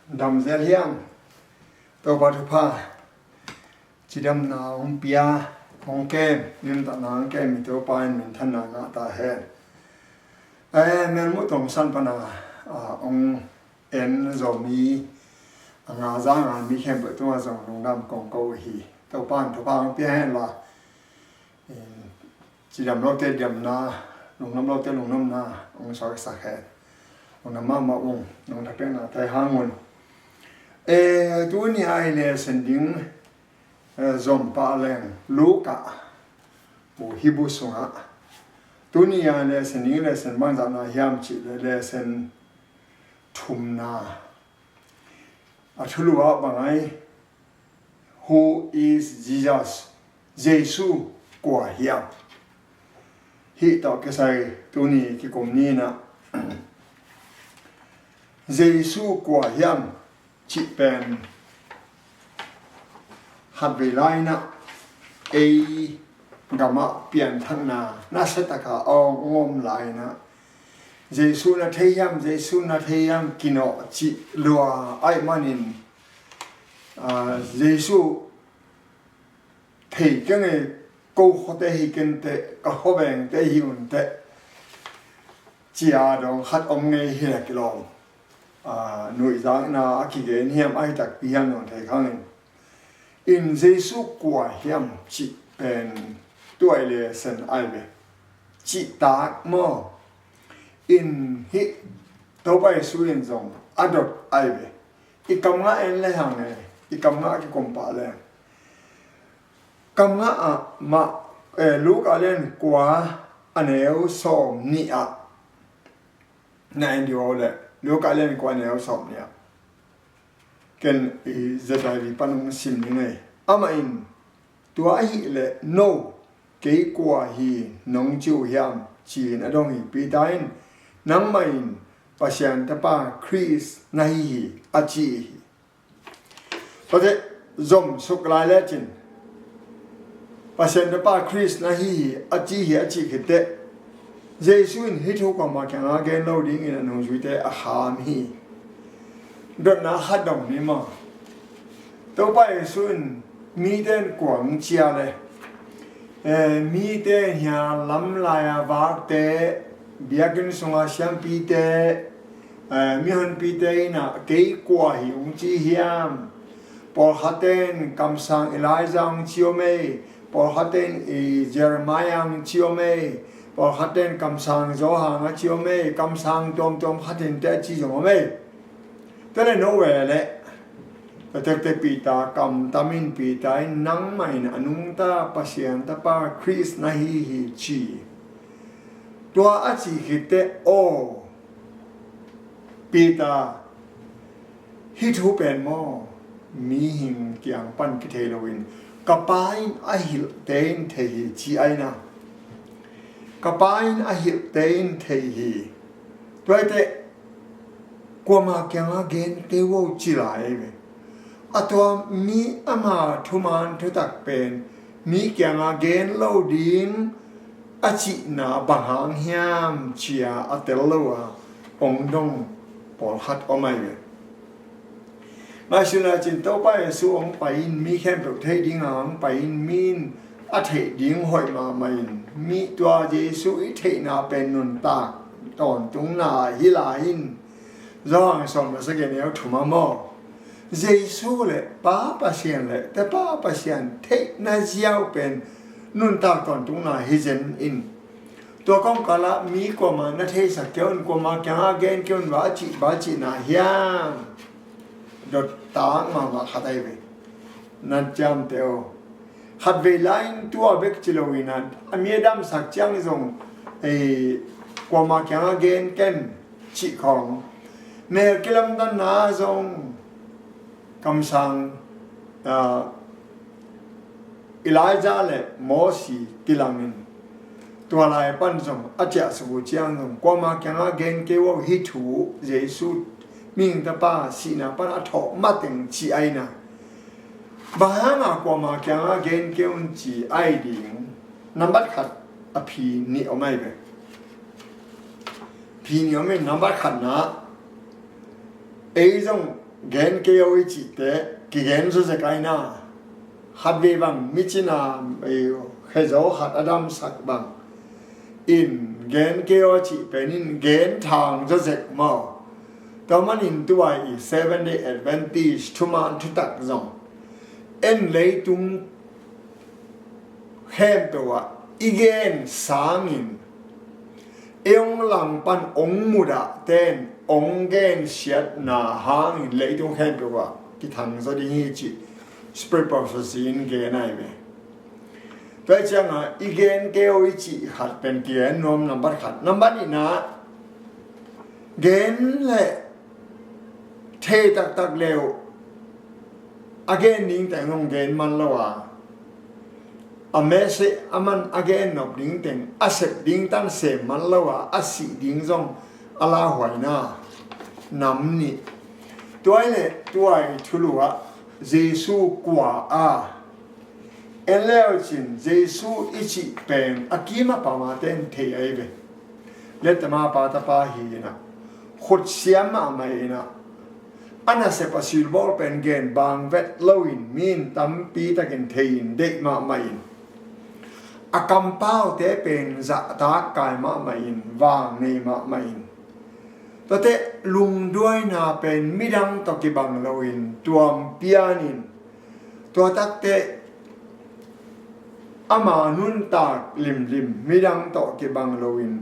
đầm dễ hiam tôi bắt được pha chỉ đầm nào ông bia ông kem nhưng ta nào kem mình tôi pain mình thân nào ngã ta hết mình muốn tổng san pana ông en Zomi ngã ra ngã mi kem bữa tôi dùng nông đam công câu hi tôi pan ông bia hết là chỉ đầm lâu tết đầm na nông đam lâu tết nông đam na ông sao cái sạc hết ông nằm mà ông nông đặc biệt là thay hàng nguồn tu ni ai le sending zom pa leng luka bu hibu sunga tu ni ai le sending le sen bang za na hiam chi le sen thum na athulu wa bangai who is Jesus Zeisu kwa hiam hi to ke sai tu ni ki kom ni na Zeisu kwa hiam chỉ bên hạt về lại na ai gama biển thăng na sẽ tất cả ông ôm lại na Giêsu na thấy Hiam kino chỉ lùa ai manin Giêsu thấy cái này câu họ thấy hi kinh tế cái họ bèn thấy hi ổn tế chỉ đồng hạt ông nghe hi là cái lòng nội dạng na aki gen Hiam ai tak Hiam non thầy khang in Giêsu của Hiam chỉ bên tuổi lệ sen ai về chỉ ta mò in hi tàu bay suyen zong adot ai về i cầm ngã en lệ hàng này i cầm ngã cái công bà lệ cầm ngã mà lúc ở lên qua anh ấy xóm nị này điều lệ lúc cái lên quan hệ sọp nhỉ, cái giờ đây bị pan sim như này, in tua hi lệ no cái qua hi nông chiu Hiam chỉ là đông hi bị đánh nắm in pasien ta pa Chris này hi achi, có thể zoom suk lại lệ chín pasien ta pa Chris này hi achi cái tệ Giêsu in hít thu qua mà chẳng ai gen lâu đi in anh huống thế ham hi đợt na hát đồng ni mà tàu bay Giêsu in mi tên quảng chia này mi tên nhà lắm lại vác tế bia kinh sung xiêm pi tế mi hơn pi tế na cái quả hi ung chi Hiam Paul hát tên cầm sang Elijah chiêu mê Paul hát tên Jeremiah chiêu mê Paul hát tên cầm sang gió hàng chiêu mê cầm sang tôm hát tên té chi giống mê thế là nó về lệ thế pita cầm tamin pita nắng mày anung ta pasien ta pa Chris na hi chi tua a chi hite o pita hi thu pen mo mi hing kyang pan ki theloin kapain a hil ten the hi chi ai na kapain a hil ten the hi tua te kwa ma kyang a gen te wo chi lai ve atua mi ama thuman thu tak pen mi kyang a gen lo din a chi na bang Hiam chia atel lo ong dong Paul hat omai ve mà xin là chính tàu bay su ông bay mi khem được thấy đi ngang bay min à thấy điên hội mà mày mi tua Giêsu ít thấy nào bên nôn ta tòn tung na hi la hin do hàng xóm là sẽ cái này thủ mà mò Giêsu lệ ba xiên lệแต่ba xiên thấy na giàu bên nôn ta tòn tung na hi dân inตัวก้องกะละมีกว่ามานาเทศเกี่ยวกว่ามาแกงอาเกนเกี่ยวบาจินาเฮียมดดตางมาขัดไอเวนั่นจำเตียวขัดเวลาอินตัวเบกจิโลวินันอเมียดำสักจังส่งกว่ามาแกงอาเกนเกนจิของเมื่อกิลมตันนาส่งคำสั่งอิลายจาเลโมสีกิลังอินตัวลายปั้นส่งอาจจะสูจียงส่งกว่ามาแกงอาเกนเกี่ยวฮิทูเยซูมิงตาป้าสีนาปั้นอัฐมาถึงจีไอนะบางกว่ามาแกงอาเกนเกี่ยวจีไอดิ่งน้ำบัดขัดอภีนี่เอาไม่ไปพีนี่เอาไม่น้ำบัดขัดนะไอ้ส่ง gen keo ichi te ki gen zo se kaina hat ve bang michina hezo hat adam sak bang in gen keo chi penin gen thang zo se mo to man in tuai 7 day advantage thuman thu tak zong en lei tung khem towa igen sangin eong lang pan ong muda ten ong gen siat na hang lei tung khem towa ki thang zo di hi chi spirit prophecy in gen ai me toy chang a igen keo ichi hat pen kien nom number khat number ni na gen le thei tak tak leo again ning tang long gen man lawa amese aman again nop ding teng asep ding tan se man lawa asi ding zong ala hoina nam ni tuai thuluwa Zeisu kwa a eleo chin Zeisu ichi pen akima pama ten thei ai ve letama pa ta pa hi na khut siam ma mai na ana se pasil bol pen gen bang vet loin min tam pi ta gen thein de ma mai akam pao te pen za ta kai ma mai wang nei ma mai to te lung duai na pen midang to ki bang loin tuam pianin to tak te ama nun tak lim midang to ki bang loin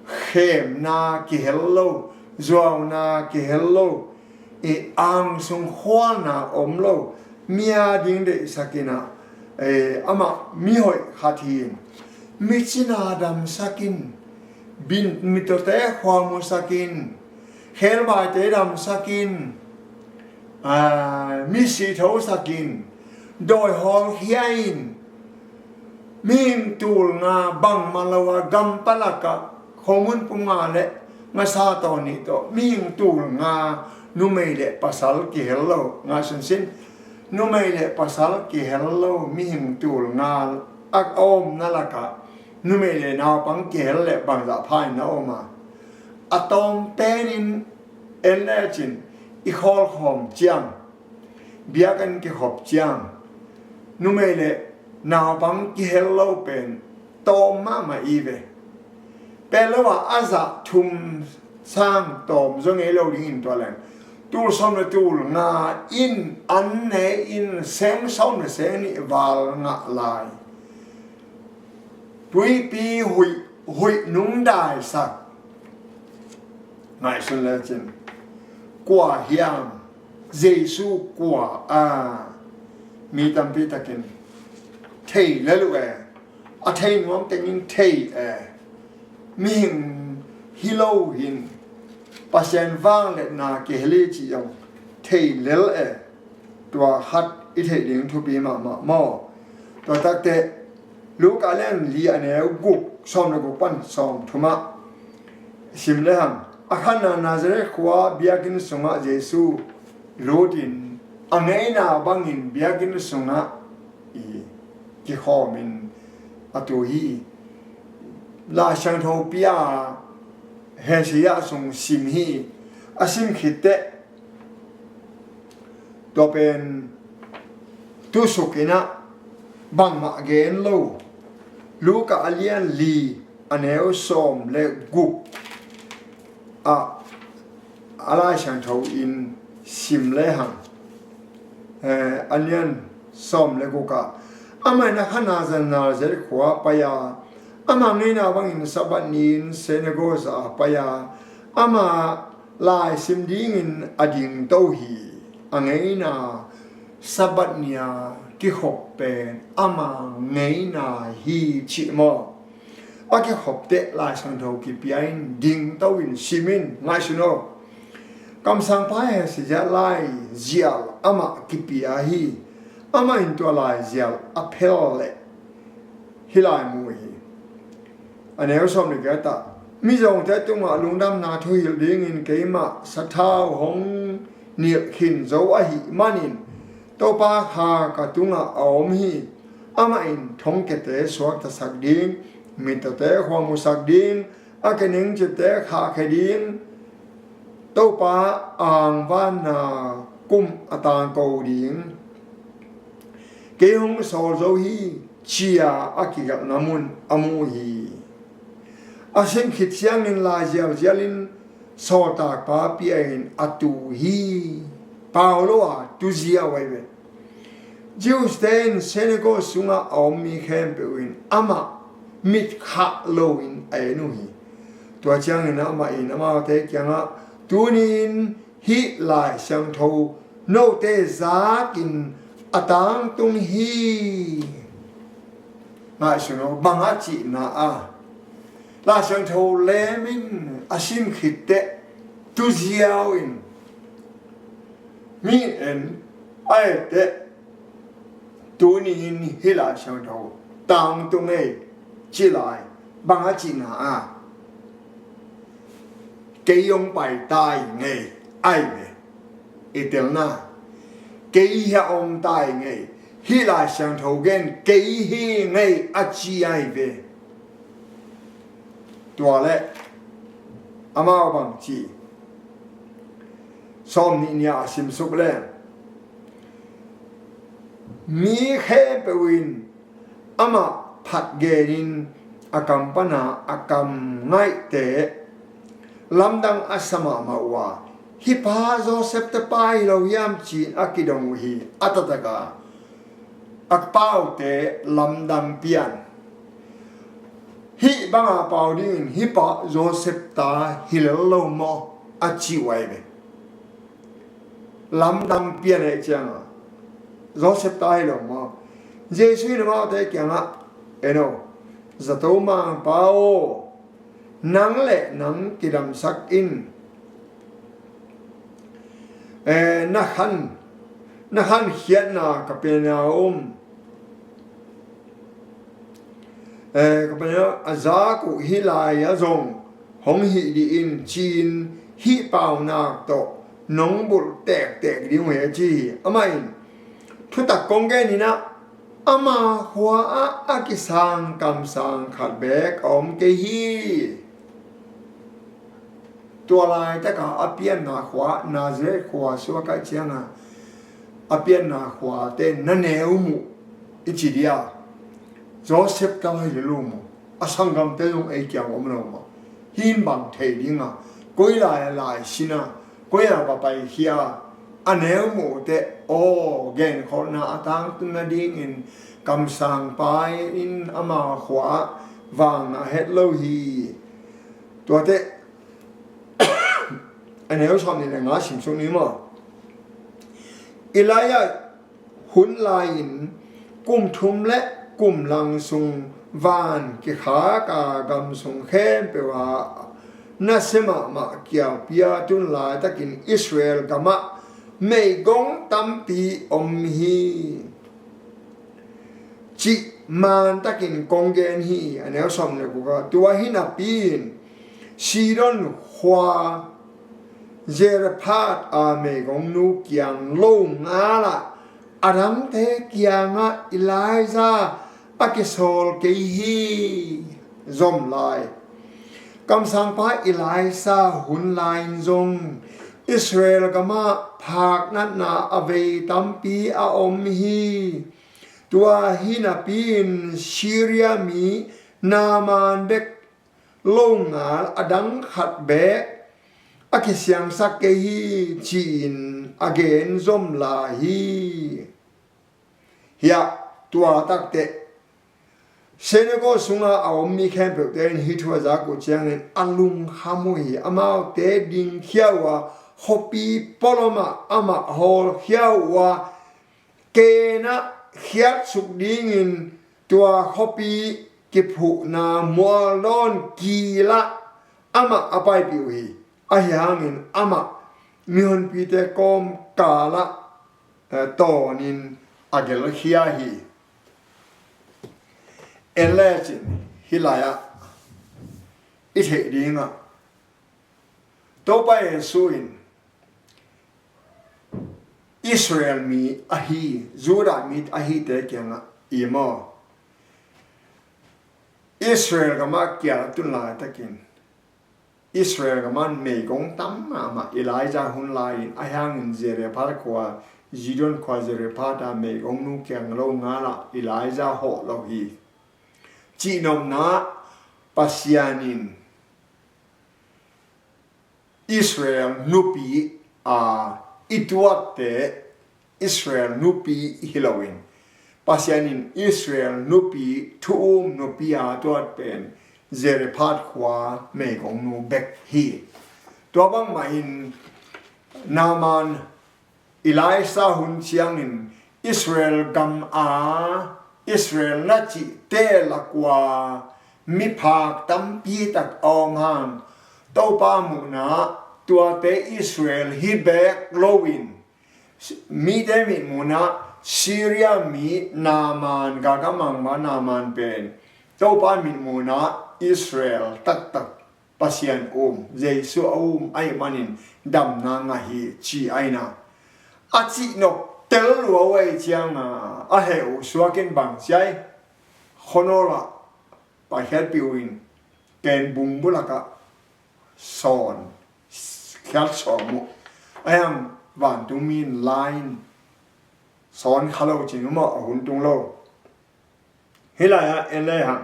khem na ki hello zuaw na ki hello e ang sung hwa na om lo mia ding de sakina ama mi hoi khatin mi china dam sakin bin mitote khwa mu sakin khel bai te dam sakin mi si tho sakin doi hol hiain ming tul nga bang malawa gam palaka khomun punga le nga sa to ni to ming tul nga numele pasal ki hello nga sin numele pasal ki hello ming tul nga ak om nalaka numele na pang ki helle bang za phai na oma atom penin energy I khol khom chiang biakan ki khop chiang numele na pang ki hello pen to ma ive pelawa aza thum sang tom zong elo ring to lang tul som na tul nga in an ne in seng som na seng ni wal nga lai pui pi hui nung dai sak ngai sun la chen kwa hiam Zeisu kwa a mi tam pi takin thei la lu a thei ngom tengin thei ming hilo hin pasien vang le na ke hele chi yong thei lel tua hat I thei ding thu pi ma mo to tak te lu ka len li ane guk som na guk pan som thuma sim le ham akhan na nazare khwa biakin sunga Zeisu rodin angai na bangin biakin sunga I ki khomin atu hi la shang tho pia he sia sung sim hi asim khite to pen tu sukina bang ma gen lo lu ka alian li aneu som le guk a ala shang tho in sim le hang alian som le guka amai na khana zan na zer khwa pa ya ama ngai na bang in Sabbath nin senegoza pa ya ama lai sim ding in ading to hi angai na Sabbath nia ki khop pen ama ngai na hi chi mo a ki khop te lai sang tho ki piain ding to in simin ngai suno kam sang pa he si ja lai zial ama ki pia hi ama in to lai zial apel le hilai mu hi aneu som ni ga ta mi jong te tu ma lung dam na thu hil ding in ke ma sa thao hong niel khin zo a hi manin to pa kha ka tu nga om hi ama in thong ke te suak ta sak ding mi ta te khwa mu sak ding a ke ning che te kha khe ding to pa ang van na kum atang ko ding ke hong sol zo hi chia akika namun amu hi asim khit siang in la jiao jialin so ta pa pi in atu hi paulo a tu zia wai ve Jews then Senegal sunga ommi kempe win ama mit kha lo in enu hi tua chang in ama te kyanga tunin hi lai sang tho no te za kin atang tung hi ngai suno banga chi na a la sang tho lemin asim khitte tu ziao in mi en ai te tunin hi lai sang tho tang tung ei chi lai banga chi na a cây ông bài tai nghề ai về ý tưởng na cây hạ ông tai nghề hi lại sang thầu gen cây hi nghề a chi ai về tua lệ ama bằng chi som ni nya sim suk le mi khe pewin ama phat genin akampana akam ngai te lamdang asama mawa hipa Joseph te pai lo yam chin akidong hi atataka akpau te lamdam pian hi banga pau din hipa Joseph ta hilalo mo achi wai be lamdam pian e chang Joseph ta hilo mo Zeisu ni ma te kyanga eno zato ma pao nang le nang kidam sak in na khan hiat na kapena kapena aza ku hilai azong hong hi di in chin hi pau na to nong bul tek di we chi amai thu tak kong ge ni na ama hua a kisang kam sang khat bek om ke hi tua lai ta ka apian na khwa na zre khwa so ka chianga apian na khwa te na neu mu ichidia Joseph ta lai lu mu asangam te long e kyang om no ma hin bang thei dinga koi lai sina koi la pa pai hia aneu mu te o gen kho na atang tu na ding in kam sang pai in ama khwa wang na het lo hi tua te anh hiểu xong thì là ngã xỉm xuống níu mà Ilaya hun lain kum thum lệ kum lang sung van cái khá cả gam sung khen bề hòa na sema mà kia pia tun lại ta kin Israel kama mei gong tam pi hi chị man ta kin kong gen hi anh hiểu xong này của tua hi na pin Sidon hoa Jerephat me gong nu kiang long ala adang te kianga Elijah pakisol ke hi zom lai kam sang pa Elijah hun lain zong Israel kama phak nat na ave tampi a om hi tua hina pin Syria mi naman bek long al adang khat bek Akisiang sakehi chin again zom la hi ya tua tak te Senegal sunga awmi kempe ten hitwa za ko chang alung hamui amau te ding khiawa hopi poloma ama hol khiawa kena khiat suk ding in tua hopi kiphu na molon kila ama apai piwi Hiam ama mion pite kom kala tonin agel hiahi elejin hilaya ithe dinga to pa suin Israel mi ahi Judah mi ahi te kyanga imo Israel kama kya tun la takin อิสราเอลกับมันไม่กงตั้มมาอิไลจาหุ่นลายอายังเจเรพัดกว่าจีดอนกว่าเจเรพัดไม่กงนุเกียงโลงาละอิไลจาหอโลฮีจีนอมนาปัสยานินอิสราเอลนุปีอิตวัตเตอิสราเอลนุปีฮิลาวินปัสยานินอิสราเอลนุปีทูมนุปีตัวเป็นเจริพัดขวาไม่กงนูเบกฮีตัวบางมาอินนามันอิไลซาหุนเชียงอินอิสราเอลกัมอิสราเอลนัจิเตลักว่ามิพากตัมปีตักออมหังตัวปามุนาตัวเตอิสราเอลฮิเบกโลวินมีเดมิมุนาซีเรียมีนามันกากมังมานามันเป็นตัวปามิมุนาอิสราเอลตักปัสยันเจสุไอมันินดำนางฮีชีไอนาอาจินกเตลวัวไว้จังเหวสวากินบังใจคนละไปเฮ็ดปิวินเกณฑ์บุงบุลกะสอนแค่สอนมุไอ้ยังวันตุมีนไลน์สอนเขาเราจริงมั้งหุ่นตรงเราเฮ้ยอะไรฮะเอ็นเลยฮะ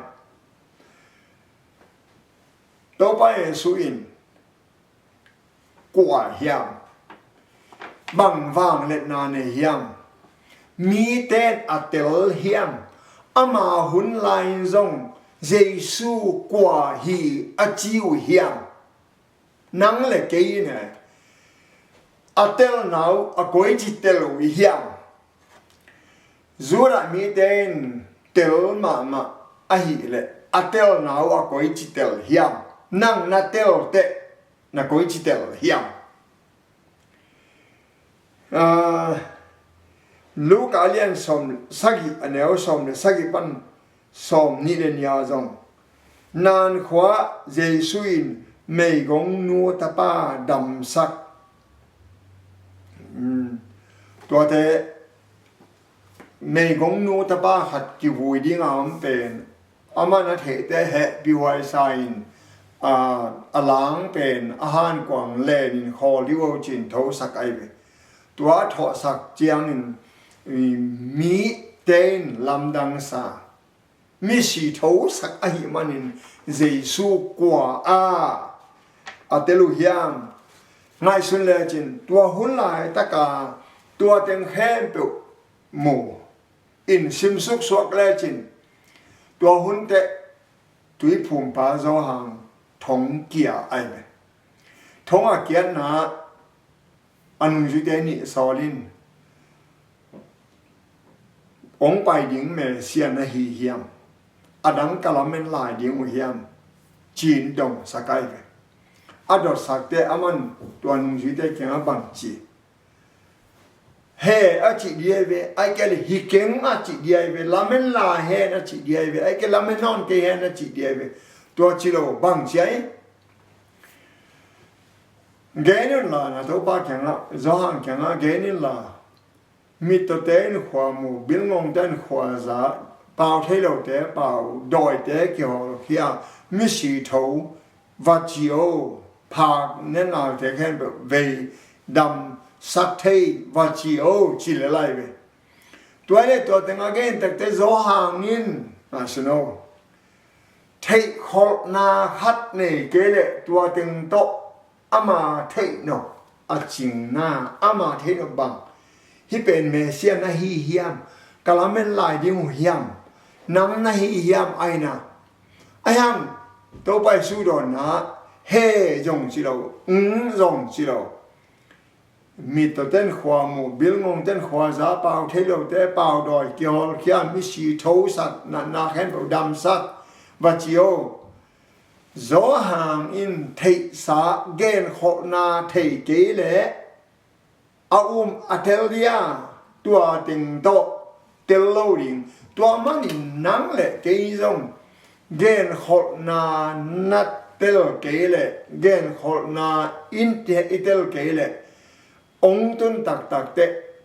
ต่อไปสุอินกว่าเฮียมบังวางเล็ดนาในเฮียมมีเต้นอัตเตลเฮียมอามาหุ่นไลน์ซงเจสูกว่าฮีอาจิวเฮียมนังเล็กยี่เนี่ยอัตเตลนาวอากอยจิตเตลวิเฮียมจูระมีเต้นเตลมาอะฮีเล่อัตเตลนาวอากอยจิตเตลเฮียมนังนาเตลเตนักอยจิตเตลเฮียมลูกอาเลียนสมสักิอันเอวสมสักิปันสมนิเรนยาจงนานขวาเจสุอินไม่กงนัวตาป้าดำสักตัวเตไม่กงนัวตาป้าหัดกิวุยดิ้งอามเป็นอามานาเทเตเหบิวไอไซน์อลังเป็นอาหารกวางเล่นินคอลิวจินโทสักไอเวตัวทอสักเจียงมีเต้นลำดังสามีสีโทสักไอมันเจสุกว่าอาเตลุเฮียมนายสุนเลจินตัวหุ่นลายตะกาตัวเต็งแค้นปุหมูอินซิมสุกสวกเลจินตัวหุ่นเตตุยภูมิปาโซหังทงเกียไอเวทงอาเกียนะอนุจุเตนิสอลินองไปดิงเมเซียนฮีเฮียมอดังกะละเมนลายดิงอุเฮียมจีนดงสกายเวอดอสักเตอมันตัวอนุจุเตเกงบังจีเฮอจิดีเวไอเกลฮิเกงอจิดีเวละเมนลาเฮนะจิดีเวไอเกละเมนนอนเกเฮนะจิดีเวตัวจิโลบังจีเกนิลานะตัวป้าแข็งละจอหังแข็งละเกนิลามิตรเตนขวามูบิลงงเตนขวาซาเป่าเทโลเตเป่าดอยเตเกี่ยวเฮียมิสีโถวัจิโอพากเนนาเตแค่แบบเวดำสักเทวัจิโอจิเลไลเวตัวนี้ตัวเต็งอาเกนแต่จอหังนินอาสโนเทขอนาคัดเนเกเลตัวเต็งโตอามาเทโนอาจิงนาอามาเทโนบังที่เป็นเมเซียนะฮีเฮียมกะละเมนลายดิงเฮียมน้ำนะฮีเฮียมไอนะไอฮัมตัวไปสู้ดอนนะเฮจงจิโลจงจิโลมีตัวเต้นขวามูบิลงงเต้นขวาซาเป่าเทโลเตเป่าดอยเกี่ยวเขียนมิสีโทสัตนาแขนเป่าดำสัตวัจิโอโซหังอินเทสาเกนโคนาเทเกเลอาอัเทลเดียตัวติงโตเตลโลดิงตัวมันนังเลเกยซงเกนโคนานัตเตลเกเลเกนโคนาอินเตลเกเลองตุนตักเต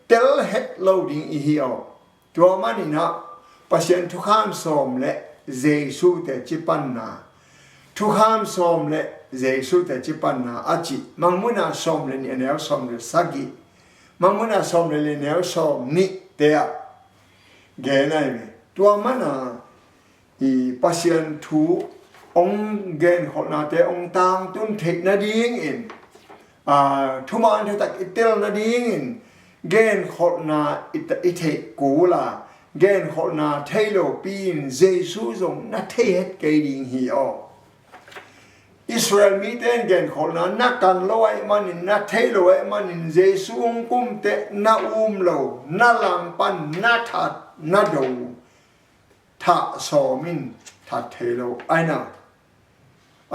เตลเฮดโลดิงอีเฮียวตัวมันนะปัจเจนทุกข้ามสมและเจสุเตจิปันนา ทุกข้ามสมเลยเจสุแต่จิปันนาอาจิมังมุนาสมเลยเนี่ยแนวสมเลยสักิมังมุนาสมเลยแนวสมนิเตียเกนัยตัวมันน่ะอีปัสยันทูองเกนขนาดแต่องต่างตุนเทคนาดีงอินทุมานเทตักอิตเตลนาดีงอินเกนขนาอิเทกูลาเกนขนาเทโลปีนเจสุจงนาเทเฮตเกดิงฮีออิสราเอลมีเต้นเกนขนานักกันลอยมันอินนาเทโลไอมันอินเจสุงกุมเตนาอุมโลนาลังปันนาทัดนาดูท่าสอมินท่าเทโลไอน่ะ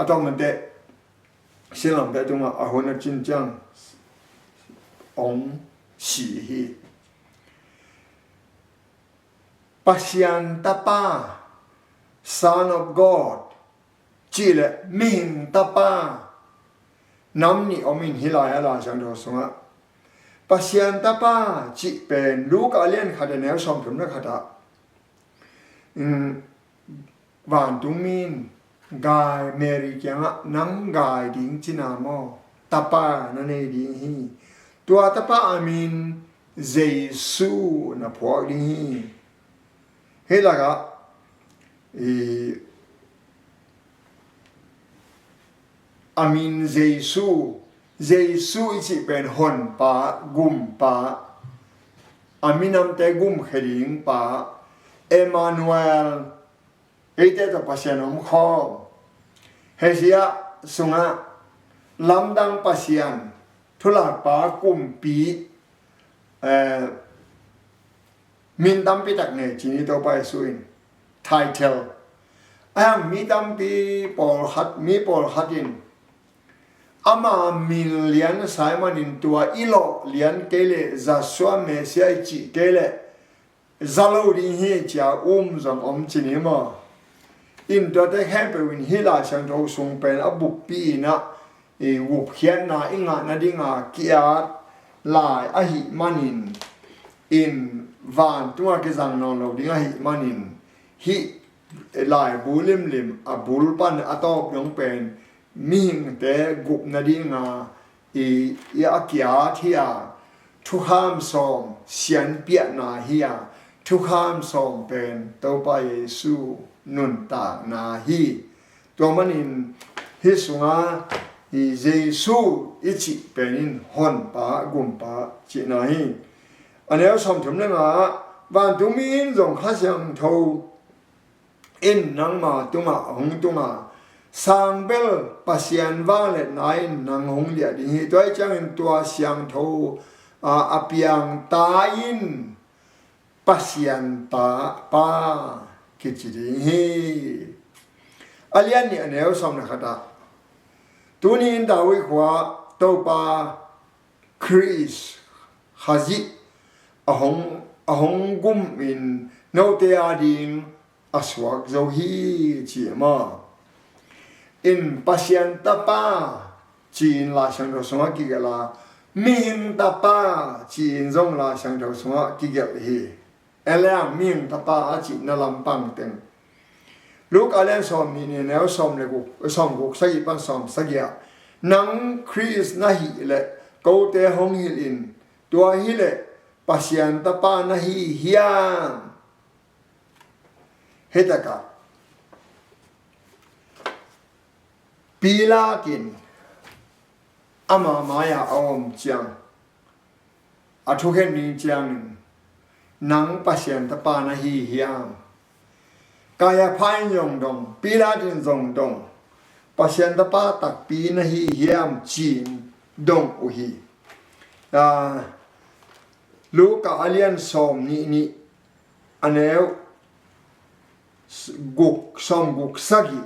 อาตมันเดเสียงแบบตรงอ่ะอาหุนจินจังองสีฮีปัสยันตาปา Son of God จีเลมิงตาปาน้ำนี่อมินฮิลายาลาจังโดสงะปัสยันตาปาจีเป็นลูกอาเลียนขัดแนวสมถึงนักขัดวานตุมินกายเมริกยังนังกายดิ้งจินามอตาปานั่นเองดิ้งฮีตัวตาปาอามินเจสุนะพวกดิ้งฮีเฮล่ะก็อามินเจสุอีสิเป็นหนปากุมปาอามินนำแต่กุมเขดิงปาเอมานูเอลเอเตตปัสยันอมข้อเฮเซียสุงะลำดังปัสยันทุลาปากุมปีมินดัมปิตักเนจินิโตไปสุอินไทเทลมีดัมปีปอลฮัดมีปอลฮัดินอามามิลเลียนสายมันอินตัวอิโลเลียนเกเลจะสวมเมเซียจิเกเลจะลูดินเฮียจงจินิมาอินตัวแต่แค่เป็นวินฮิลาชังโตสุงเป็นอบุปีนะวุบเขียนนะอิงานาดิงาเกียร์ลายอหิมันินอินวานตัวกิจังนอนเราดิงาหิมันินฮิลายบูลิมบูลปันอตอบยองเป็นมิงแต่กุบนาดิงาอาเกียร์ที่ทุกข้ามสองเสียนเปียนาเฮียทุกข้ามสองเป็นตัวไปเยซูนุนตานาฮีตัวมันอินฮิสุงาเยซูอิจิเป็นอินฮอนปากุมปาจินาฮีอันนี้สมถึงเรื่องวันตุมินจงข้าเสียงทูอินนังมาตุมาหงตุมาสังเบลปัสยันวาเลนายนังหงเลียดีฮีตัวจังอินตัวเสียงทูอาเปียงตาอินปัสยันตาปาคิดจีฮีอาเลียนเนี่ยเนี่ยสมนะครับตัวนี้ดาวิขวาตัวปาคริสฮาจิอหงกุมอินโนเตียดิงอสวกโจฮีจีมาอินปัสยันตาปาจีนลาชังโดสงกิเกลามิงตาปาจีนจงลาชังโดสงกิเกลฮีเอลยังมิงตาปาอาจินลำปังเต็งลูกอาเลนสอมนี่เนี่ยแนวสอมเลยกูสอมกูสักอีปันสอมสักอย่างนังคริสนาฮีเละกูเตะห้องฮิลินตัวฮิเละปัสยันตาปานาฮีฮิยามเฮตกะปีลากินอามามายาออมจังอาทุกเห็นนิจังนังปัสยันตาปานาฮีฮิยามกายพายยงดงปีลาดินจงดงปัสยันตปาตักปีนะฮีเฮียมจีนดงอุฮีลูกอาเลียนสมนี่อันเอวกุกสมกุกสักิ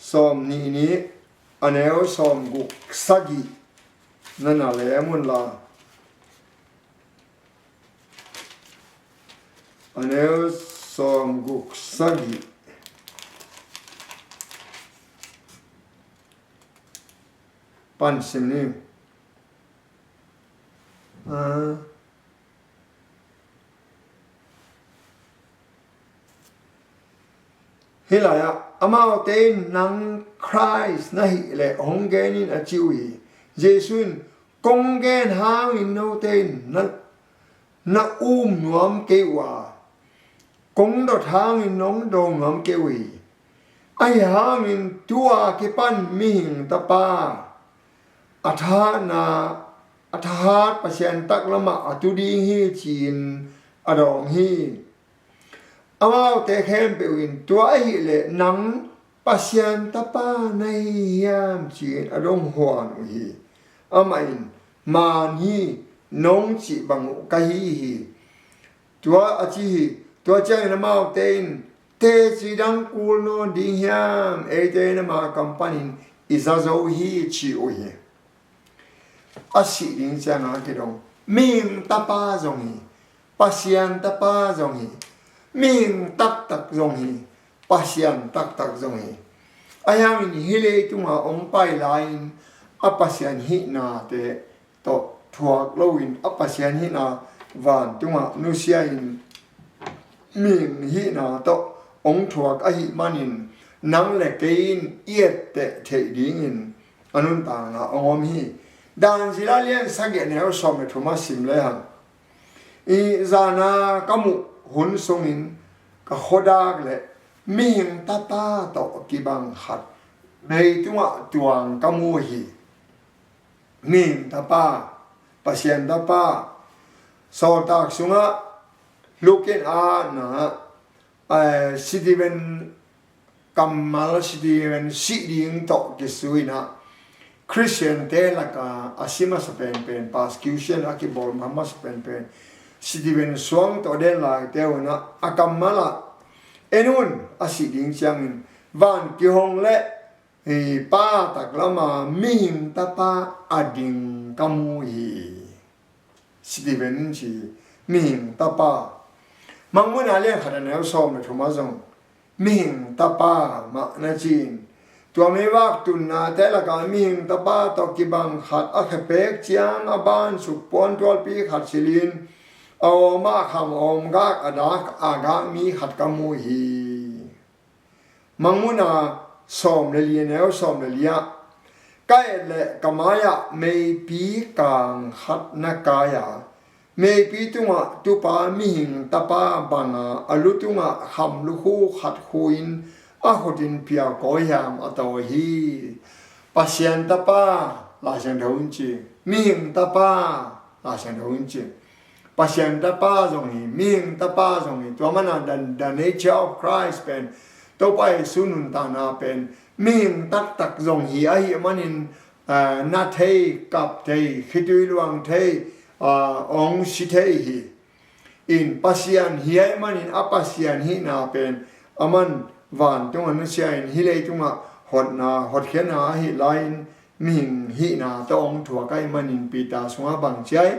สมนี่อันเอวสมกุกสักินั่นอะไรมุนลาอันนี้สองกุกสักิปันสิมนี่ hi la ya amao ten nang Christ na hi le hong gen in a chiu hi Zeisu kong gen hang in no ten na nuam ke wa kong dot hang in nong do nuam ke wi ai hang in tua ke pan mi hing ta pa atha pasien tak lama atudi hi chin adong hi amao te khem pe win tua hi le nang pasien ta pa nei hiam chin adong huan hi amain man hi nong chi bang ka hi tua achi hi tua chang na mau ten te chi dang kul no ding hiam e te na ma company izazo hi chi o hi asi ding chang a ke dong ming ta pa zong hi pasien ta pa zong hi ming tak tak zong hi pasien tak tak zong hi ayang in hile tunga ong pai lain apasian hi na te to thuak loin apasian hi na van tunga nusia in ming hi na to ong thuak a hi manin nang le kein iet te the ding in anun ta na ongom hi dan zila lian sage ne so me thuma sim le han i zana kamu hun songin ka khodak le ming ta pa to ki bang hat nei tunga tuang kamu hi ming ta pa pasien ta pa so tak sunga lukin a na Steven kamal Steven siding to kisuina Christian te laka asima sa pen persecution akibol mama sa pen Steven swang to den la te una akamala enun asiding changin van ki hong le pa tak lama ming ta pa ading kamu hi Steven chi ming ta pa mangmun ale khada ne so me thuma jong ming ta pa ma na chin tua me wak tun na te la ka ming ta pa to ki bang khat a khe pek chiang a ban su pon tol pi khat silin aw ma kham om ga adak aga mi khat kamu hi mangmuna som le li ne som le lia kai le kamaya me pi kang khat na kaya me pi tunga tu pa mi hing ta pa banga alu tunga ham lu hu khat huin a hodin pia ko yam ataw hi pasien ta pa la chen thon chi mi hing ta pa la chen thon chi pasien ta pa zong hi mi hing ta pa zong hi to mana the nature of Christ pen to pai sunun ta na pen mi hing tak tak zong hi ai manin na thei kap thei khitui luang thei ong si thei hi in pasian hi manin apasian hi na pen aman van tung an sia in hi le tunga hot khen na hi line min hi na to ong thua kai manin pita sunga bang chai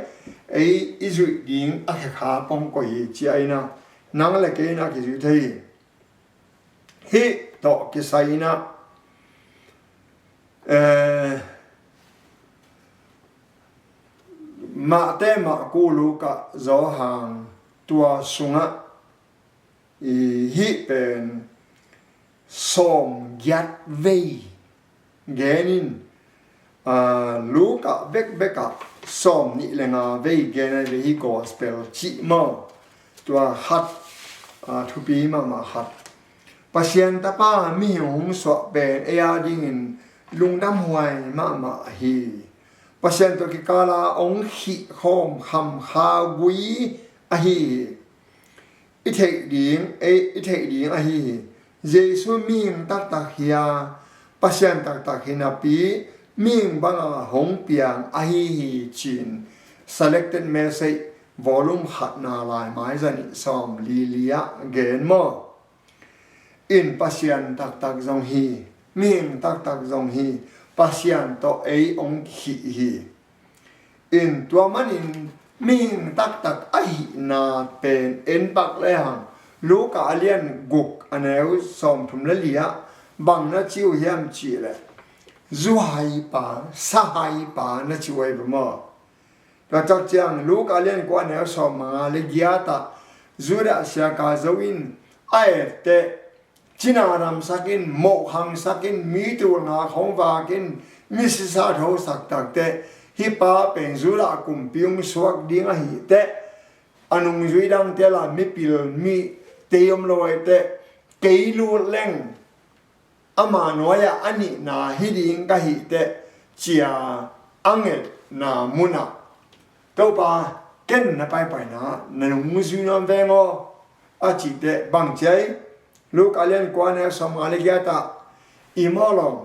ei izu ding a kha pong ko hi chai na nang le ke na ki ju thei hi to ki sai na ma te ma ku lu ka zo hang tua sunga hi pen som gyat vei genin lu ka beka som ni lenga vei gena ve hi gospel chi mo tua hat thu pi ma hat pasien ta pa mi hong so pen ea ding in lungdam huai ma hi pasien to ki kala ong hi khom kham kha gui a hi i thei ding a hi Zeisu ming tak tak hia pasien tak tak hina pi ming banga hong piang a hi chin selected message volume hat na lai mai zani som lilia gen mo in pasien tak tak zong hi ming tak tak zong hi pasien to ei ong hi in tua manin ming tak tak ai na pen en bak le hang lu ka alian guk aneu som thum le lia bang na chiu hiam chi le zu hai pa sa hai pa na chi wei ba mo ka chak chiang lu ka alian ko aneu som ma le gia ta zu da sia ka zo in ai te จินารำสักินโมหังสักินมีตัวงาของวากินมิสซาโทสักตักเตฮิปาเป็นจุระกุมพิงสวกดิ้งหิเตอนุงจุยดังเตลามิปิลมีเตยมลอยเตเกลูเล่งอามาโนยาอันนี้นาฮิดิงกะหิเตเจียอังเอนามุนาตัวปาเก่นนะไปนะนันมุสุนันเวงออาจิเตบังใจลูกอาเลียนกวนเอสมาลิกาตาอิมอลอง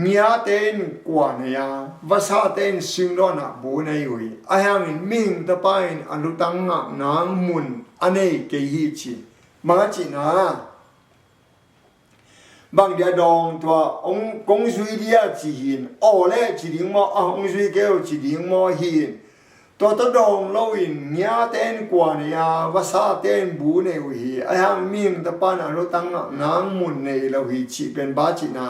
เมียเต้นกวนเนียวาซาเต้นสิงโดนะบูนายวยอายังมิงตะไปอันลุตังงะนางมุนอันนี้เกยิจิมาจินะบางเดียดองตัวองกงสุยเดียจีหินโอเล่จีดิงมอองสุยเกลจีดิงมอหินตัวตะดองเราอินเมียเต้นกวนเนียวาซาเต้นบูนายวยอายังมิงตะไปอันลุตังงะนางมุนเนยเราหิจิเป็นบาจินะ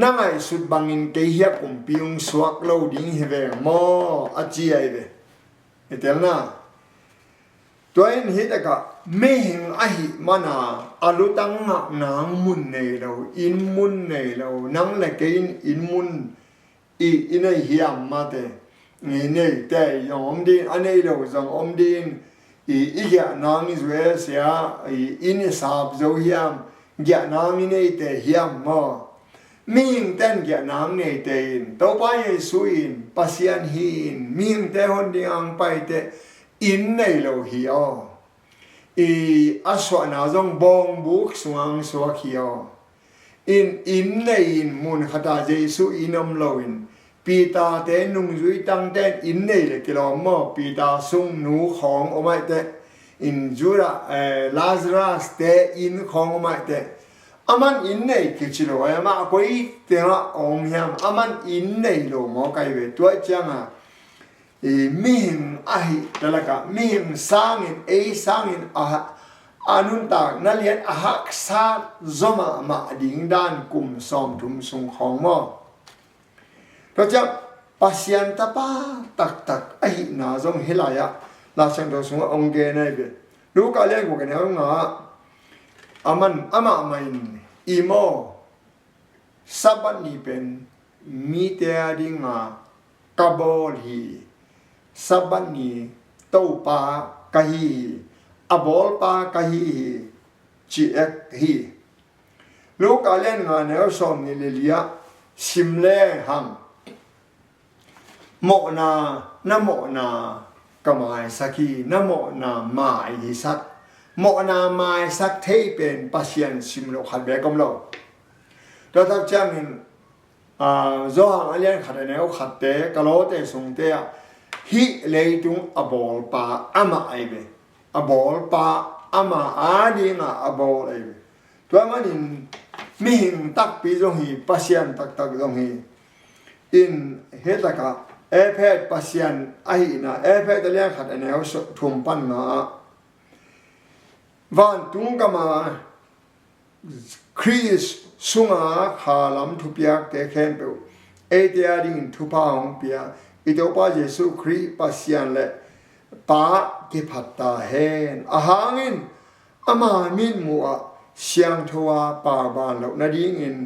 นั่งไอ้สุดบังอินเกียกุมพิงสวกเราดิ้งเฮเวงมออาจีไอเวเตลนะตัวเองเห็นก็ไม่เห็นไอมานาอาลุตังหักนางมุนเนเราอินมุนเนเรานั่งเล็กอินมุนอินไอเฮียมมาเตนี่เนี่ยแต่ยอมดินอันนี้เราจังอมดินอีกอย่างนางอิสเวเสียอินสาบโจเฮียมอย่างนางนี่แต่เฮียมมามิงเต้นแก่นางในเต้นต่อไปสุอินปัสยันหินมิงเต้คนเดียงไปเตอินในโลหิออาสวนาจงบองบุกสวงสวกหิออินในอินมุนขตาเจสุอินอมโลอินปีตาเต้นนุ่งจุยตั้งเต้นอินในเลยกิโลมอปีตาซุงหนูของอไม่เตอินจูระลาซารัสเตอินของอไม่เตอามันอินในกิจโลยมาคุยเตระองเฮียมอามันอินในโลมอไกเวตัวจังมิหิมอาหิแต่ละกะมิหิมสร้างอินสร้างอินอานุนตากนั่นเรียนอาหักซาจมามาดิ่งด้านกลุ่มซอมทุมสุงของมอเราจะปัสยันตาป้าตักไอหินาจงเฮลายะลาชังตัวสุงองเกนไอเบรู้การเลี้ยงกูกันเนี่ยงาอามันอามาไม่อีโมสับนี่เป็นมีเตียดิงากาโบลีสับนี่โตปากะฮีอาบอลปากะฮีจีเอกฮีลูกอาเล่นงานเนี่ยสมนิเลียสิมเล่หังโมนานะโมนากะมายสักีนะโมนามาอิสักโมนามาสักเทเป็นปัสยันสิมโลขัดเบกมโลเราต้องจ้างเงินจ้างอะไรขัดเนี่ยขัดเตะกะโลเตะส่งเตะฮิเลยตุงอบอลปาอามาไอเบอบอลปาอามาอาดีงาอบอลไอเบตัวมันอินมิหิงตักปีจงฮีปัสยันตักจงฮีอินเฮตกะเอเพดปัสยันไอนะเอเพดเลี้ยงขัดเนี่ยทุ่มปันนะวันตุงกมาคริสสุงาขาลัมทุเปียกเตเข้มเปวเอเดียดิงทุพาองเปียอิโตปาเยซูคริปัสยันเลปาเกพัตตาเฮนอาหางินอามามินมัวเสียงทัวปาบานเหล่านาดิงิน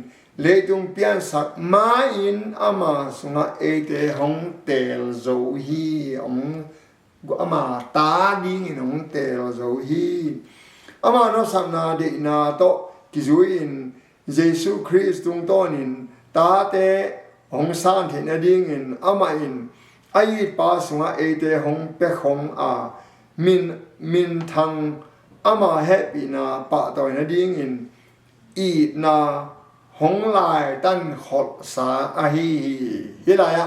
เลตุงเปียนสักมาอินอามาสุงาเอเตหงเตลโซฮีองอามาตาดิงินหงเตลโซฮีอามาโนสัมนาเดนาโตกิจุอินเยซูคริสต์ตุงต้นินตาเตหงสานเทนดิงินอามาอินไอปาสุงาเอเตหงเปหงอามินทังอามาเฮปินาปะตอยนดิงินอีนาหงลายตันขดสาอาฮีฮิลายะ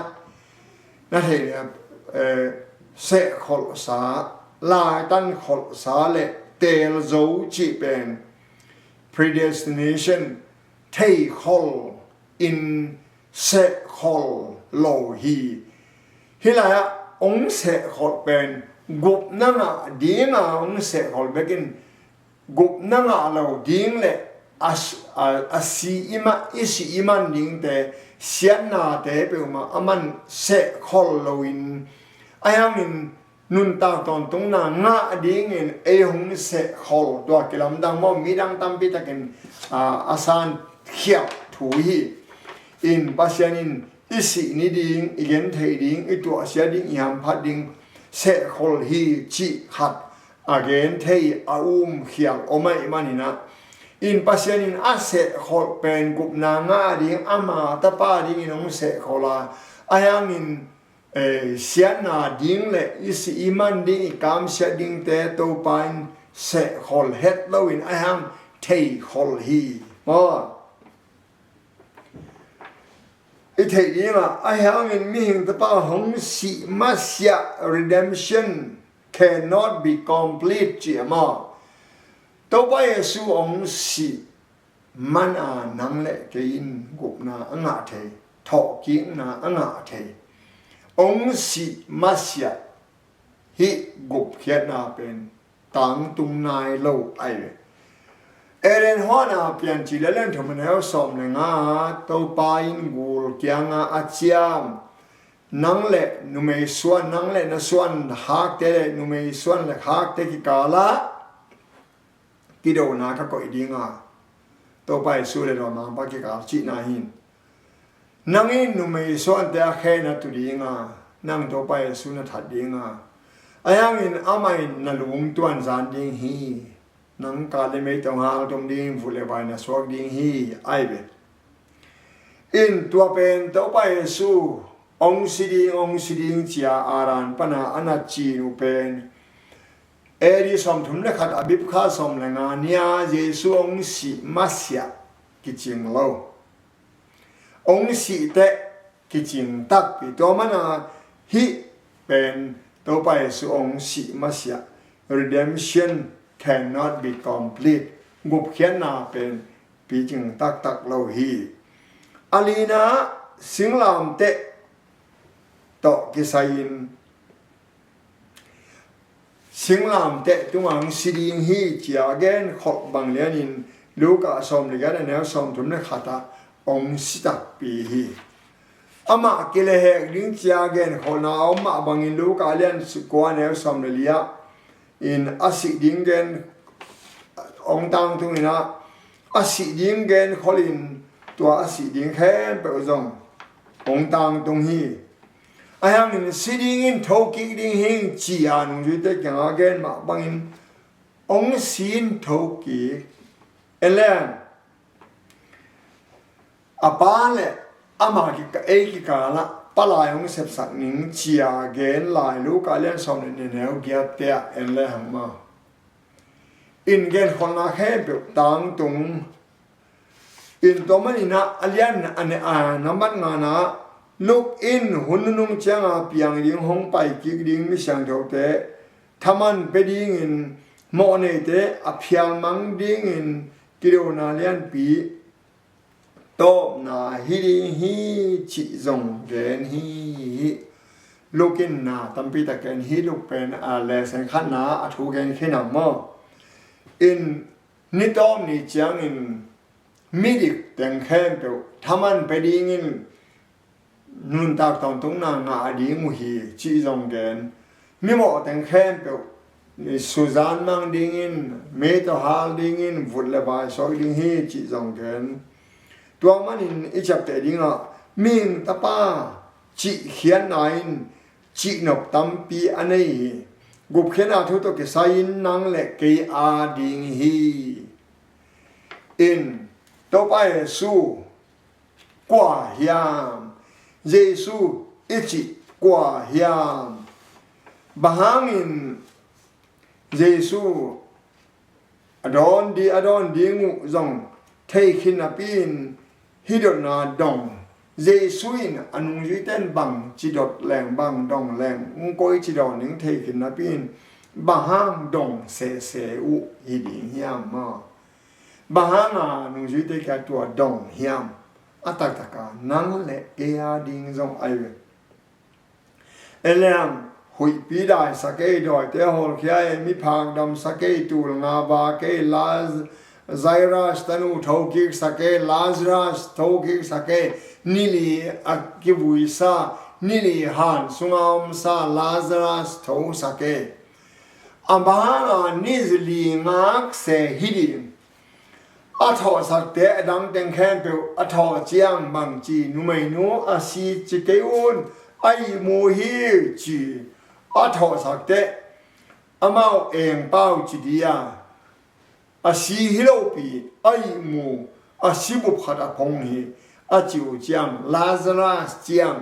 นั่นเองเสขดสาลายตันขดสาเลเตลโซจิเป็น predestination เทคอล in เสขดโลฮีฮิลายะองเสขดเป็นกุบนั่งดิ้งองเสขดเบกินกุบนั่งเราดิ้งเลยอาศีอิมันดิ้งแต่เสียนาแต่เปล่ามาอามันเสขดโลอินอายังอิน นุนตาตอนตรงนางะดิ้งเงินหงเสะขอลตัวกิลำดังมอมีดังตั้มปีตะกันอาสานเขียวถูฮีอินปัสยานินอิสินิดิ้งอีเกนเทดิ้งอีตัวเสียดิ้งยามพัดดิ้งเสะขอลฮีจิขัดอาเกนเทอาเขียวโอไม่มานินะอินปัสยานินอาเสะขอลเป็นกุบนางะดิ้งอามาตาปาดิ้งนงเสะขอลาอายังอินเสียนาดิ้งเลยอิสิอิมันดิ้งกามเสียดิ้งเตตัวปานเสะขอลเฮ็ดแล้วอินอายังเทขอลฮีมาไอ้เทนี้มาอายังอินมีหิงตะปาหงสีมาเสีย redemption cannot be complete เจียมาตัวไปสู่องสีมันนังเละกินกุบนาอังอาเทถอกิงนาอังอาเทองสีมาเสียฮิกุบเขียนนาเป็นตังตุงนายโลไอเอเรนฮอนาเปลี่ยนจีเล่นทำมันแล้วสมเลยงาตัวไปกูเกียงอาเจียมนังเละนุเมส่วนนังเละนส่วนฮักเตะนุเมส่วนเละฮักเตะกิกาละกิโดนาก็อีดีงาตัวไปสู้เลยเรามาปากิกาจีนาหินนังอินนุเมส่วนเตะแค่นัตุดีงานังตัวไปสู้นัทัดดีงาอายังอินอามาอินนลุงตัวนจานดิงฮีนังกาเลไม่ต้องหาตรงดิงฟุเลบายนะสวกดิงฮีไอเบอินตัวเป็นตัวไปสู้องสิดิงเจียอารันปนาอนาจีนุเป็นเอริสมทุนเลขัดอบิบข้าสมเลงานียเยซูองสิมาเสียกิจิงโลองสิเตกิจิงตักปีตัวมันฮิเป็นตัวไปสู่องสิมาเสีย redemption cannot be complete กุบเขียนนาเป็นปีจิงตักโลฮีอาลีนาสิงลามเตต่อกิสัยนสิงลามเตตุงังสิดิงฮีจีอาเกนขบบังเลียนินลูกอาสมเลยกันแนวสมทุนในขัดองสิตักปีฮีอามากิเลเหกดิ้งจีอาเกนคนเอามาบังอินลูกอาเลียนสุกวาแนวสมเลยะอินอาศิดิ้งเกนองตังตุงนะอาศิดิ้งเกนขลินตัวอาศิดิ้งแค่เปิดจงองตังตุงฮีอายังอินสิดิ้งอินทอกิดิ้งหิงจีอานุจุดเด็กยังอาเกนมาบังอินองสินทอกิเอเลนอาปานเลอามากิกเอกิกาละปลายองเสพสักนิงจีอาเกนลายลูกอาเลียนสมในแนวเกียเตะเอเลหังมาอินเกนคนละแค่เปิดตังตุงอินตัวมันอินะอาเลียนอันเนน้ำมันงานะลูกอินหุ่นนุ่งเชียงอาเปียงดิ้งห้องไปกิกดิ้งมิเสียงเท่าเตะทำมันไปดิ้งอินโมเนเตะอภิยมังดิ้งอินกิโลนาเลียนปีโตนาฮิริฮิจิจงเกนฮิลูกินนาตัมปีตะเกนฮิลูกเป็นเลเซนขันนาอทูเกนขึ้นหม้ออินนิตอมนิจังอินมิดิกแต่งแค่เปียวทำมันไปดิ้งอินนุนตากตอนตรงนางาดีมุฮีจิจงเกนมิโมแต่งแค่เปียวสุซานมังดิ้งอินเมตฮาลดิ้งอินฟุตเลบายสอยดิ้งฮีจิจงเกนตัวมันอินอิจับแต่ดิ้งอ่ะมิงตาป้าจิเขียนนายจินบตัมปีอันนี้กุบเขียนอาทุตกิสายินนังเล็กเกียดิ้งฮีอินตัวไปสู้กว่าฮิยามเยซูอิจิกว่าฮิยามบางอินเยซูอดอนดีงูจงเทขินปีนฮิดนาดงเยซูอินอนุจิเตนบังจิดดแรงบังดงแรงงกอยจิดอนึงเทขินปีนบางดงเสอุฮิดิงฮิยามมาบางนุจิเตกตัวดงฮิยามอัตตะกานังเละเกียดิ้งจงไอเวเอเลมหุยปีได้สักเกดอยเตหอลเขียมีพางดำสักเกตูลงาบาเกลาไซรัสตนูทอกิกสักเกลาซรัสทอกิกสักเกนิลีอักกิบุยซา นิลิฮันสุงอมซาลาซารัสทูสักเกอาบานิสลีงักเซฮิดิอัทอสักเตะดังเต็งแคนเปียวอัทอเจียงบังจีนุไม่นูอาศีจิเกอุนไอมูฮิจีอัทอสักเตะอามาเองเป้าจีดียอาศีฮิโลปีไอมูอาศีบุพขัดพงฮีอาจิวเจียงลาซารัสเจียง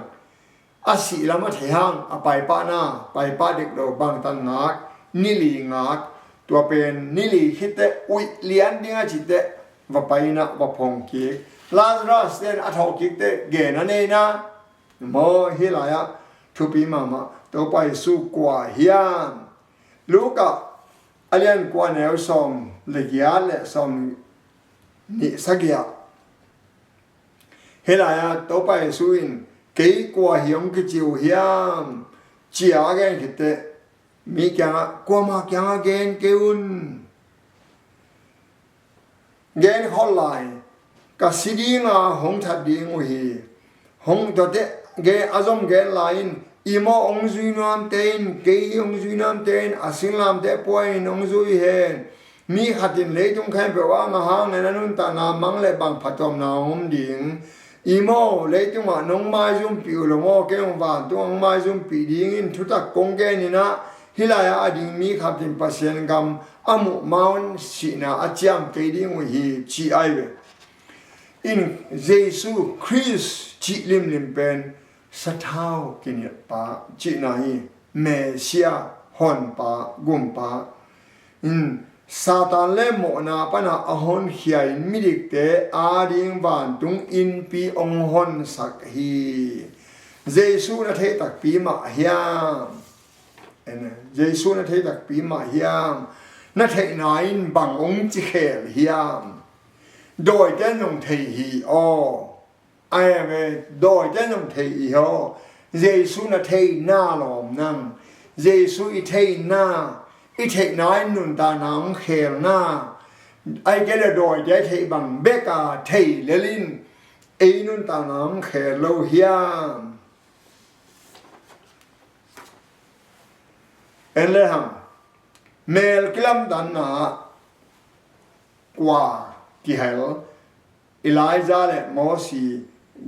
อาศีละมาเทียงอาไปป้าหน้าไปป้าเด็กเราบางตันงักนิลีงักตัวเป็นนิลีฮิตเตอุยเลียนดิ้งจิตเตว่าไปนะว่าพงกิกลาซารัสเตนอัทอกิกเตเกนันเองนะโมฮิลายะทุปีมาตัวไปสู้กว่าเฮียมลูกะอาเลียนกว่าแนวสมเลียนและสมนิสักยาฮิลายะตัวไปสู้อินเกี่ยกว่าเฮียมกิจิวเฮียมเจียแกนคิดเตมีแกงกว่ามาแกงแกนเกอุนเกนฮอลไลกับสิดีงาหงทัดดีงุฮีหงตัวเตเกอาจอมเกนไลน์อีโมองซุยนามเตนเกยองซุยนามเตนอาสิงลามเตป่วยองซุยเฮนมีขัดินเลยตรงแค่เปว่ามาหาเงินนั้นตานามังเลยบางผัดจอมนาหมดิ่งอีโมเลยตรงว่าน้องไม้ซุ่มปิวหลงว่าเกงว่าตัวน้องไม้ซุ่มปีดิ่งทุตักกงเกนี่นะฮิลายาอดีมีขัดินปัสยันกรรมอามุมาวนสินาอาจามเกดิ่งวิฮีจีไอเวอินเยซูคริสจิลิมเป็นสัทธากินยปาจินาฮีเมเซียฮอนปากุมปาซาตานเล่โมนาปนาอหอนเขียนมิดิกเตอาดิงบานตุงอินปีองหอนสักฮีเยซูนาเทตักปีมาฮิยามเยซูนาเทตักปีมาฮิยามนาเทนายน์บังองจิเคลฮิยามโดยแกนงเทฮีอไอ้เวโดยแกนงเทฮีอเยซูนาเทน่าหลอมนั่งเยซูอิเทน่าอีเทนายนุนตานังเขลนาไอเกลโดยใจเทบังเบกาเทเลลินไอนุนตานังเขลโลเฮียมเอ็นเลยฮัมเมลกิลัมดันนากว่ากิเฮลอิลายซาเลโมซี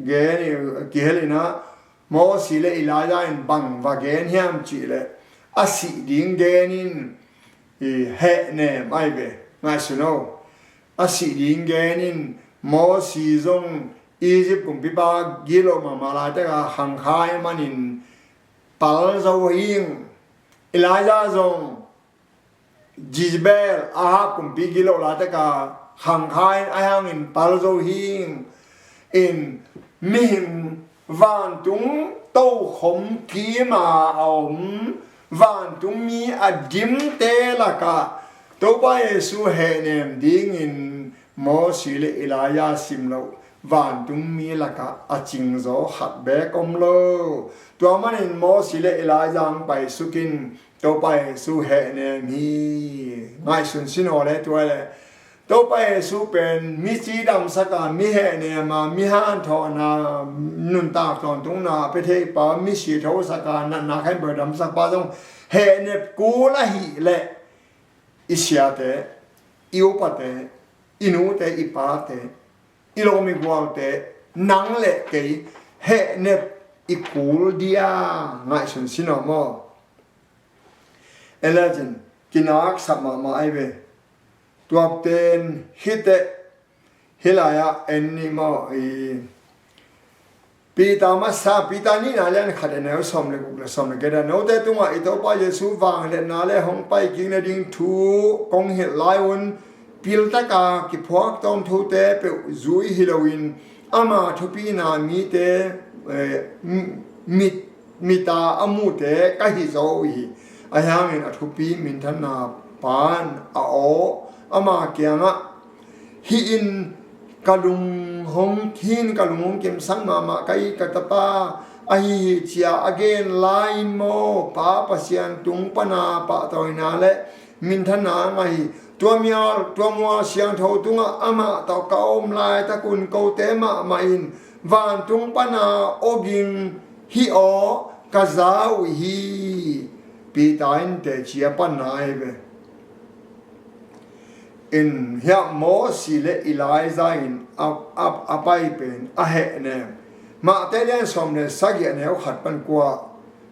เกนกิเฮลินะโมซีเลอิลายซาอินบังวาเกนเฮียมจีเลอาศิดิงเกนินเฮเนมไอเบง่ายสุดโนอาศิดิงเกนินโมซีซงอียิปต์กุมพิบากิโลมาลาเตกาหังคายมันินปัลโซฮิงอิลายซาซงจิซเบลอาฮับกุมพิกิโลลาเตกาหังคายไอฮังอินปัลโซฮิงอินมิหิมวันตุงโตขมกีมาเอาวันตุมีอดิมเตละกะตัวไปสู่เฮเนมดิ้งอินโมสิเลอิลายาสิมโลวันตุมีละกะอจิงโซหัดเบกอมโลตัวมันอินโมสิเลอิลายาไปสุกินตัวไปสู่เฮเนมฮีง่ายสุดสิโนเลยตัวเลยตัวไปสู่เป็นมิจีดำสักการมิเฮเนมามิฮันทอนานุนตาตอนตุงนาไปเทปามิชีทอสักการนันนาให้เบอร์ดำสักปาตงเฮเนกูละหิเลอิเชียเตอิอุปเตอินูเตอิปาเตอิโลมิกวาเตนังเลเกยเฮเนอิกูลเดียง่ายสุดสิโนโมเอเลจินกินักสัมมาไอเวตัวเต็นฮิตเตฮิลายาเอ็นนิโมปีตามาซาปีตานี่นาเล่นขัดเนวสมเลกุลสมเลกันโนเตตุงอิโตปาเยซูฟังเลนาเลหงไปกินดิ่งทูกงเฮลายวนพิลตะกากิพวกตอมทูเตเปจุยฮิโลวินอามาทุปีนามีเตมิตาอามูเตกะฮิโซฮีอายังเงินทุปีมินทนาปานอาโออามาเกียงะฮิอินกะลุงหงทินกะลุงหงเก็มสังมาไกกะตะปาไอเจียอเกนไลโมปาปะเซียนตุงปนาปะตอยนาเลมินทนาไงตัวเมียตัวมัวเสียงเท่าตุงอามาตอกาอมลายตะกุนเกาเตมะมาอินวานตุงปนาโอกิง hi o kazau hi pitain te chia panai be in Hiam mo si le Eliza in apai pen a he ne ma te len som ne sagi ne o khat pan kwa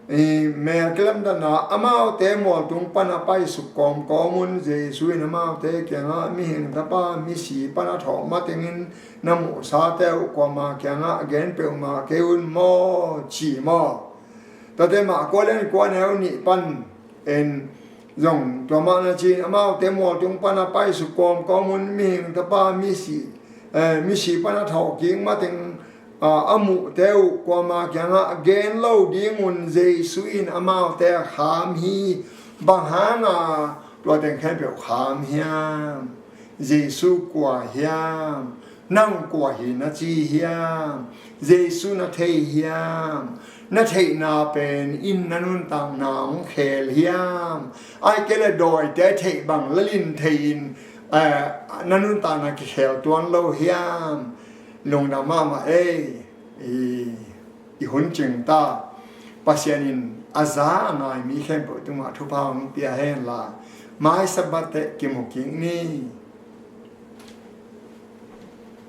me kelam da na amao te mo tung pan apai su kom komun Zeisu in amao te kyanga mi hin ta pa mi si pana tho ma tengin namu sa te ko ma kyanga again pe ma ke un mo chi mo ta te ma ko len ko ne ni pan en dòng cho mà là chi amao te mo tung pana pai su kom komun mi ta pa mi si pana thau king ma teng amu teu ko ma kyanga again lo ding un Zeisu in amao te kham hi bang hana lo teng khen pe kham hiam Zeisu kwa hiam nang kwa hi na chi hiam Zeisu na thei hiam na thei na pen in nanun tang nang khel hiam ai ke le doi te thei bang lalin thein nanun tang na khel tuan lo hiam long na ma i hun ching ta pasianin aza ngai mi khem po tu ma thu pang pia hen la mai Sabbath ke mo king ni